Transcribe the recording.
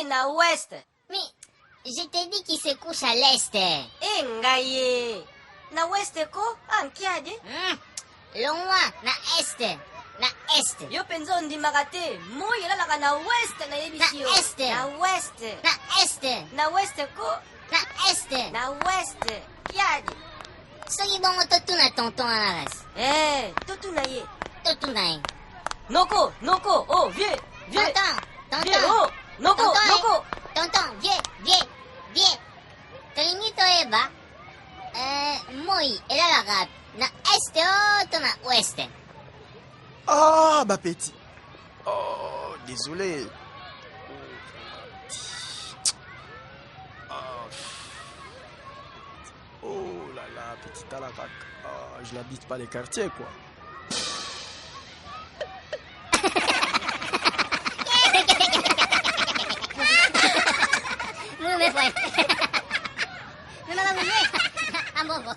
na ouest. Mais je t'ai dit qu'il se couche à l'est. Ngaye. Na ouest ko? Ankiade? Loin, na est. Na est. Yo penzo ondimaka te. Moi elalaka na ouest na yebisi yo. Na est. Na west. Na est. Na west ko? Na est. Na west. Kiade? Soki bongo totuna tonton Anaras. Totuna ye. Totuna ye. Noko, oh, viens. Tonton. Oh, Noko. Tonton, viens. Tolingi toyeba. Moi, elalaka na est to na ouest. Ah, ma petite. Oh, désolé. Oh là là, petite Alarac. Je n'habite pas les quartiers, quoi. Me fue. Me mandó muy bien. Ambos.